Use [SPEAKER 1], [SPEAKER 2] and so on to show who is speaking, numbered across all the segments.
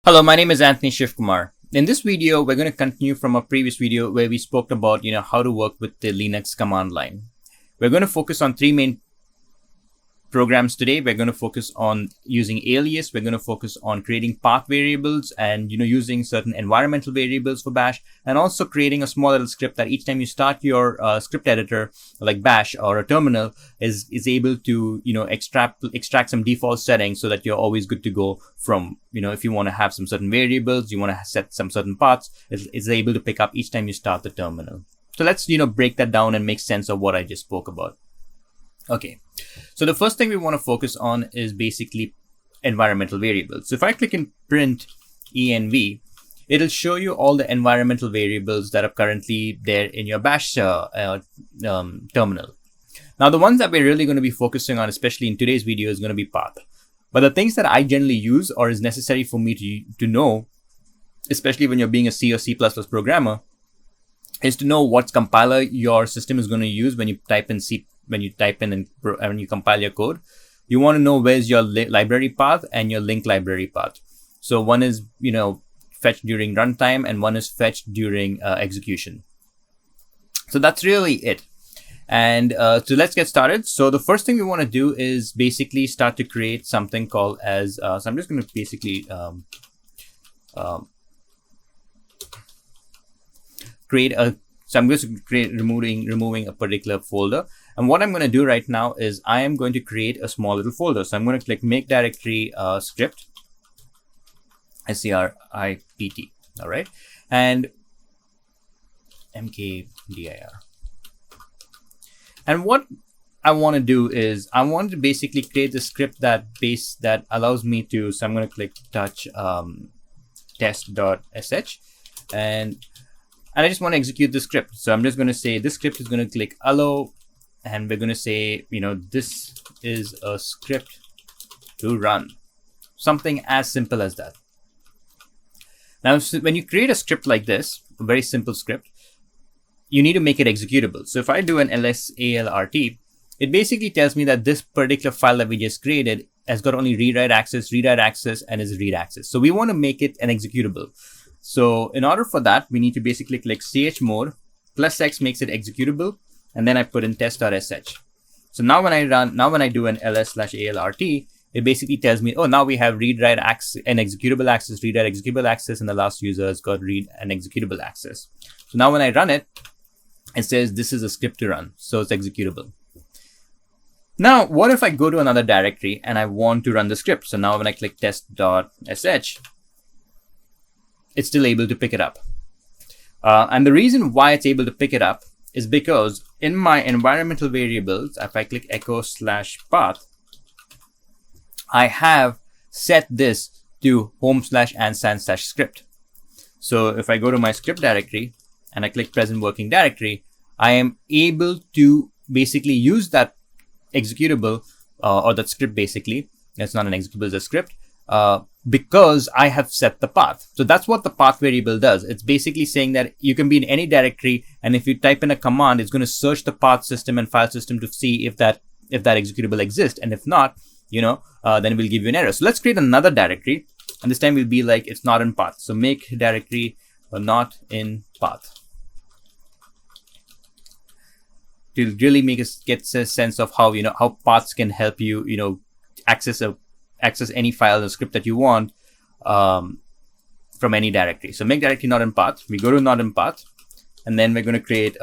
[SPEAKER 1] Hello, my name is Anthony Shivkumar. In this video, we're going to continue from a previous video where we spoke about, how to work with the Linux command line. We're going to focus on three main programs today. We're going to focus on using Alias. We're going to focus on creating path variables and, using certain environmental variables for Bash, and also creating a small little script that each time you start your script editor like Bash or a terminal is able to, extract some default settings so that you're always good to go from, if you want to have some certain variables, you want to set some certain paths, it's able to pick up each time you start the terminal. So let's, break that down and make sense of what I just spoke about. Okay, so the first thing we want to focus on is basically environmental variables. So if I click in print env, it'll show you all the environmental variables that are currently there in your Bash terminal. Now, the ones that we're really going to be focusing on, especially in today's video, is going to be path. But the things that I generally use or is necessary for me to know, especially when you're being a C or C++ programmer, is to know what compiler your system is going to use when you type in C. When you compile your code, you want to know where's your library path and your link library path. So one is, fetched during runtime and one is fetched during execution. So that's really it. And so let's get started. So the first thing we want to do is basically start to create something called as, so I'm just going to basically removing a particular folder. And what I'm going to do right now is I am going to create a small little folder. So I'm going to click make directory script, script, all right, and mkdir. And what I want to do is I want to basically create the script that allows me to, so I'm going to click touch test.sh, and I just want to execute the script. So I'm just going to say this script is going to click allow, and we're going to say, this is a script to run. Something as simple as that. Now, when you create a script like this, a very simple script, you need to make it executable. So if I do an alrt, it basically tells me that this particular file that we just created has got only read-write access, and is read access. So we want to make it an executable. So in order for that, we need to basically click chmod +x makes it executable, and then I put in test.sh. So now when I do an ls/alrt, it basically tells me, oh, now we have read-write access and executable access, read-write executable access, and the last user has got read and executable access. So now when I run it, it says this is a script to run, so it's executable. Now, what if I go to another directory and I want to run the script? So now when I click test.sh, it's still able to pick it up. And the reason why it's able to pick it up is because in my environmental variables, if I click echo/path, I have set this to home/and/script. So if I go to my script directory and I click present working directory, I am able to basically use that executable or that script basically. It's not an executable, it's a script. Because I have set the path. So that's what the path variable does. It's basically saying that you can be in any directory, and if you type in a command, it's going to search the path system and file system to see if that executable exists. And if not, then it will give you an error. So let's create another directory, and this time will be like it's not in path. So make directory not in path to really make us get a sense of how how paths can help you access any file or script that you want from any directory. So make directory not in path. We go to not in path, and then we're going to create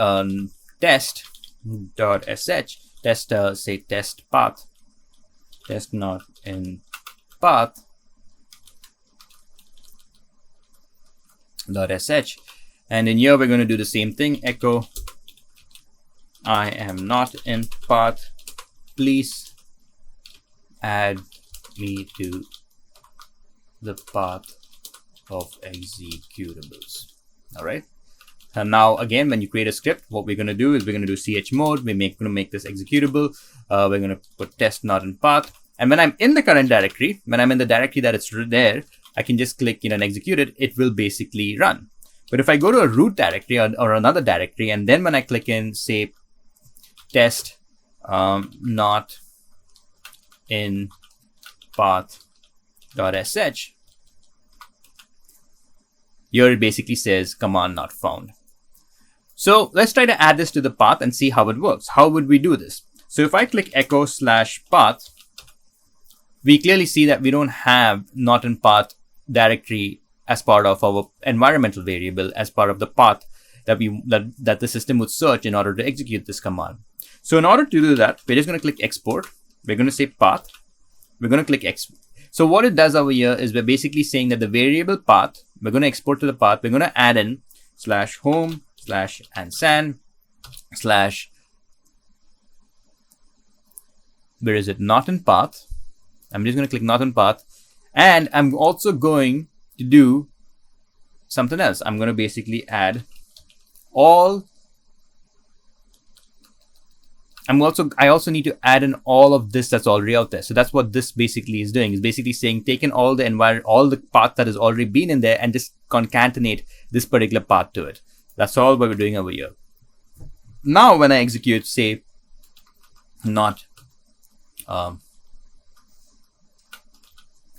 [SPEAKER 1] test.sh, say test path, test not in path .sh, and in here we're going to do the same thing, echo I am not in path, please add me to the path of executables. All right. And now again, when you create a script, what we're going to do is we're going to do chmod. We're going to make this executable. We're going to put test not in path. And when I'm in the current directory, when I'm in the directory that it's there, I can just click and execute it. It will basically run. But if I go to a root directory or another directory, and then when I click in, say, test not in path.sh, Here it basically says command not found. So let's try to add this to the path and see how it works. How would we do this? So if I click echo/path, we clearly see that we don't have not in path directory as part of our environmental variable, as part of the path that the system would search in order to execute this command. So in order to do that, we're just going to click export. We're going to say path. We're going to click export. So what it does over here is we're basically saying that the variable path, we're going to export to the path. We're going to add in /home /and / where is it? Not in path. I'm just going to click not in path. And I'm also going to do something else. I'm going to basically add all. I also need to add in all of this that's already out there. So that's what this basically is doing. It's basically saying taking all the path that has already been in there and just concatenate this particular path to it. That's all what we're doing over here. Now when I execute, say, not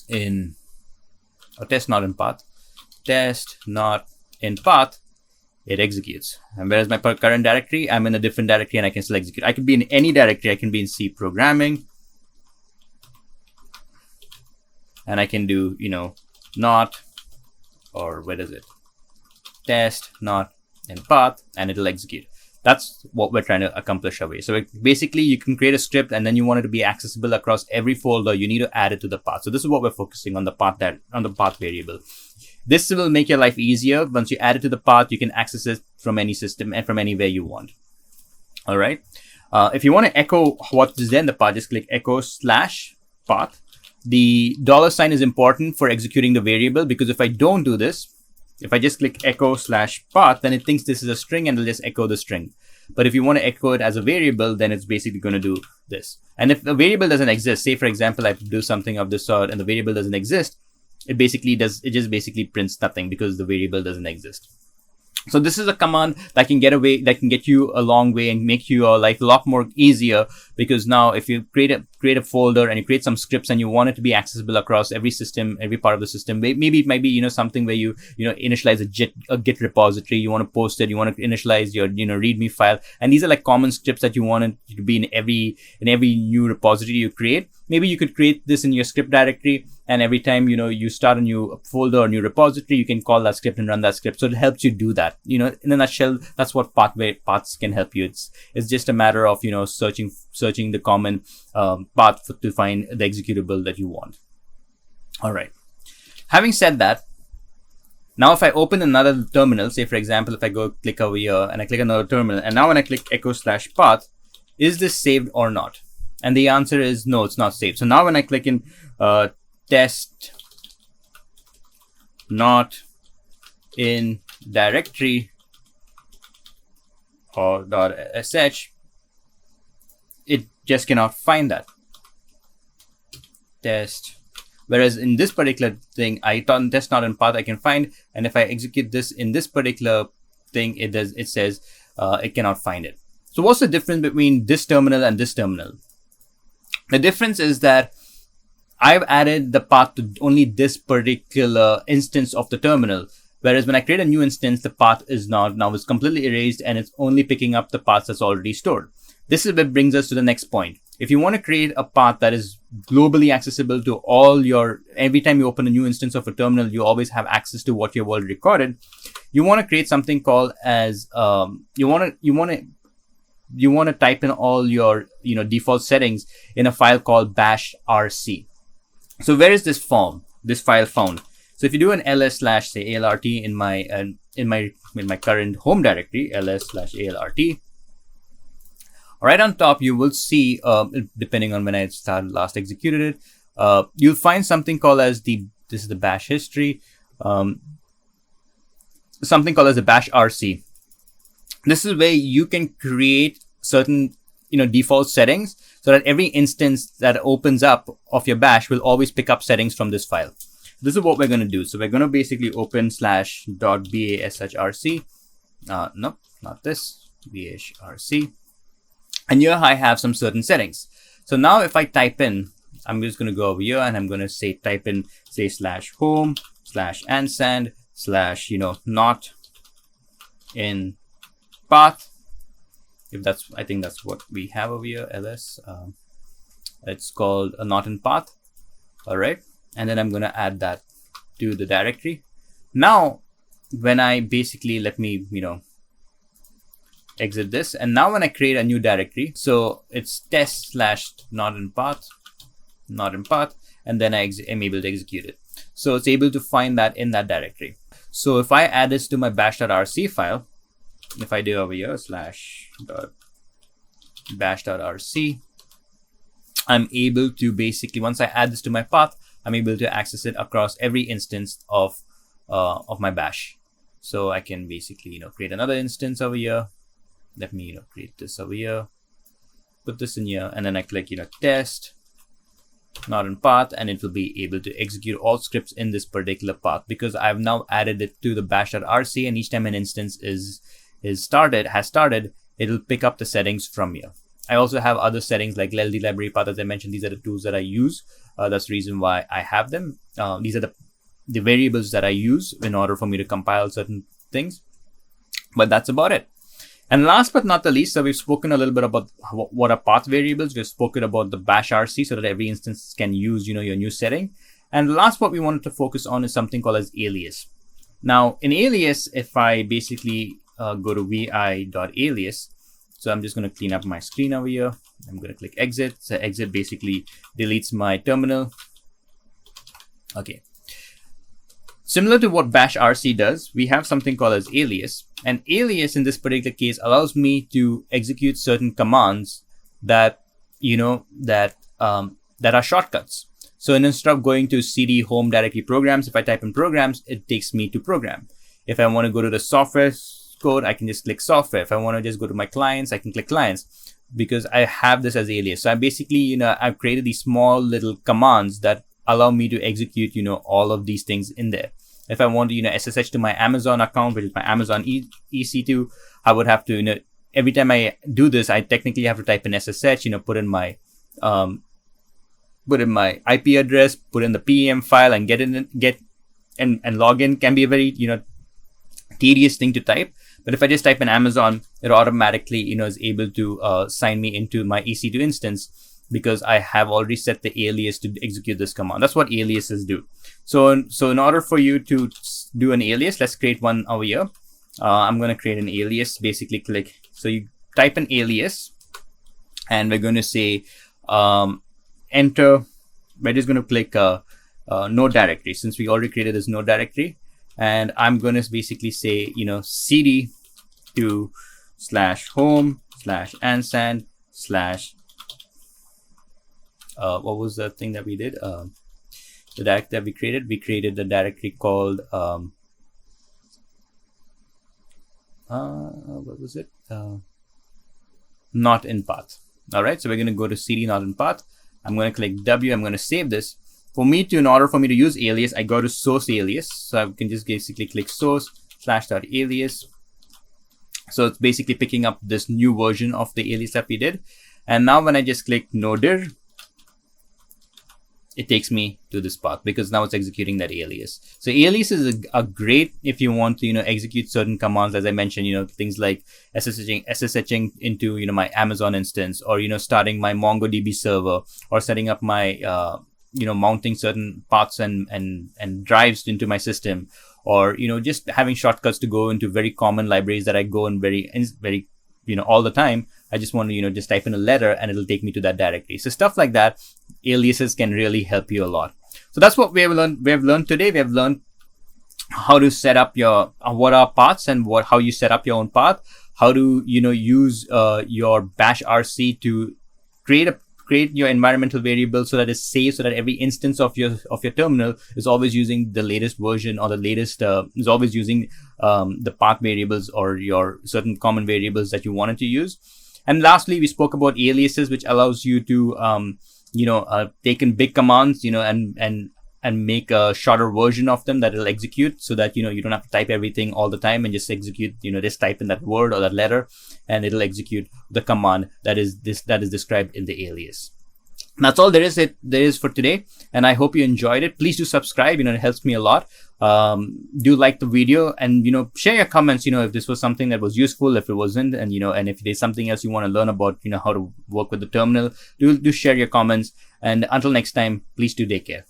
[SPEAKER 1] in, or test not in path, test not in path, it executes. And whereas my current directory, I'm in a different directory and I can still execute. I could be in any directory. I can be in C programming, and I can do, not, or where is it? Test not in path, and it'll execute. That's what we're trying to accomplish over here. So basically, you can create a script, and then you want it to be accessible across every folder. You need to add it to the path. So this is what we're focusing on, the path variable. This will make your life easier. Once you add it to the path, you can access it from any system and from anywhere you want. All right. If you want to echo what is there in the path, just click echo/path. The $ is important for executing the variable, because if I don't do this, if I just click echo/path, then it thinks this is a string and it'll just echo the string. But if you want to echo it as a variable, then it's basically going to do this. And if a variable doesn't exist, say for example, I do something of this sort and the variable doesn't exist, it just basically prints nothing because the variable doesn't exist. So this is a command that can get you a long way and make your life a lot more easier, because now if you create a folder and you create some scripts and you want it to be accessible across every system, every part of the system, maybe it might be, something where you initialize a Git repository, you want to post it, you want to initialize your, README file. And these are like common scripts that you want it to be in every new repository you create. Maybe you could create this in your script directory, and every time, you start a new folder or new repository, you can call that script and run that script. So it helps you do that. In a nutshell, that's what paths can help you. It's just a matter of, searching the common path to find the executable that you want. All right. Having said that, now if I open another terminal, say for example, if I go click over here and I click another terminal, and now when I click echo/path, is this saved or not? And the answer is no, it's not saved. So now when I click in test not in directory or .sh, it just cannot find that test. Whereas in this particular thing, I thought test not in path I can find, and if I execute this in this particular thing, it says it cannot find it. So what's the difference between this terminal and this terminal? The difference is that I've added the path to only this particular instance of the terminal. Whereas when I create a new instance, the path is now is completely erased, and it's only picking up the path that's already stored. This is what brings us to the next point. If you want to create a path that is globally accessible to every time you open a new instance of a terminal, you always have access to what you've already recorded. You want to create something called as you want to type in all your default settings in a file called bashrc. So where is this file found? So if you do an ls/say alrt in my current home directory, ls/alrt, right on top you will see, depending on when I last executed it, you'll find something called as this is the bash history, something called as the bashrc. This is where you can create certain default settings, so that every instance that opens up of your bash will always pick up settings from this file. This is what we're going to do. So we're going to basically open /bashrc. Nope, not this. bashrc. And here I have some certain settings. So now if I type in, I'm just going to go over here and I'm going to type in /home/and slash, not in path. If that's, I think that's what we have over here, ls. It's called a not in path. All right. And then I'm going to add that to the directory. Now, when I basically, let me, exit this. And now when I create a new directory, so it's test slash not in path, and then I am able to execute it. So it's able to find that in that directory. So if I add this to my bash.rc file, if I do over here /bash.rc, I'm able to basically, once I add this to my path, I'm able to access it across every instance of my bash. So I can basically, create another instance over here. Let me, create this over here, put this in here, and then I click, test, not in path, and it will be able to execute all scripts in this particular path because I've now added it to the bash.rc, and each time an instance has started, it'll pick up the settings from here. I also have other settings like LD library path, as I mentioned. These are the tools that I use. That's the reason why I have them. These are the variables that I use in order for me to compile certain things. But that's about it. And last but not the least, so we've spoken a little bit about what are path variables. We've spoken about the bashrc so that every instance can use, your new setting. And last, what we wanted to focus on is something called as alias. Now, in alias, if I basically go to vi.alias, so I'm just going to clean up my screen over here. I'm going to click exit. So exit basically deletes my terminal. Okay. Similar to what bashrc does, we have something called as alias. And alias in this particular case allows me to execute certain commands that, that are shortcuts. So instead of going to cd home directory programs, if I type in programs, it takes me to program. If I want to go to the software code, I can just click software. If I want to just go to my clients, I can click clients because I have this as alias. So I basically, I've created these small little commands that allow me to execute, all of these things in there. If I want to, SSH to my Amazon account, which is my Amazon EC2, I would have to, every time I do this, I technically have to type in SSH, put in my IP address, put in the PEM file, and and log in. Can be a very, tedious thing to type. But if I just type in Amazon, it automatically, is able to sign me into my EC2 instance because I have already set the alias to execute this command. That's what aliases do. So in order for you to do an alias, let's create one over here. I'm going to create an alias. Basically, click. So you type an alias, and we're going to say enter. We're just going to click node directory since we already created this node directory. And I'm going to basically say, cd to /home/ansand/ what was the thing that we did? The directory that we created the directory called what was it? Not in path. All right, so we're going to go to cd not in path. I'm going to click W. I'm going to save this. In order for me to use alias, I go to source alias. So I can just basically click source /.alias. So it's basically picking up this new version of the alias that we did. And now when I just click no dir, it takes me to this path because now it's executing that alias. So alias is a great if you want to, execute certain commands, as I mentioned, things like SSHing into, my Amazon instance, or, starting my MongoDB server, or setting up my, mounting certain paths and drives into my system, or, just having shortcuts to go into very common libraries that I go in very, all the time. I just want to, just type in a letter and it'll take me to that directory. So stuff like that, aliases can really help you a lot. So that's what we have learned today. We have learned how to set up your, what are paths and how you set up your own path, how to, use your bashrc to create your environmental variable so that it's safe, so that every instance of your terminal is always using the latest version, or the latest is always using the path variables or your certain common variables that you wanted to use. And lastly, we spoke about aliases, which allows you to take in big commands, and make a shorter version of them that will execute, so that you don't have to type everything all the time and just execute, just type in that word or that letter and it'll execute the command that is described in the alias. And that's all there is for today, and I hope you enjoyed it. Please do subscribe, it helps me a lot. Do like the video, and share your comments, if this was something that was useful, if it wasn't, and and if there's something else you want to learn about, how to work with the terminal, do share your comments. And until next time, please do take care.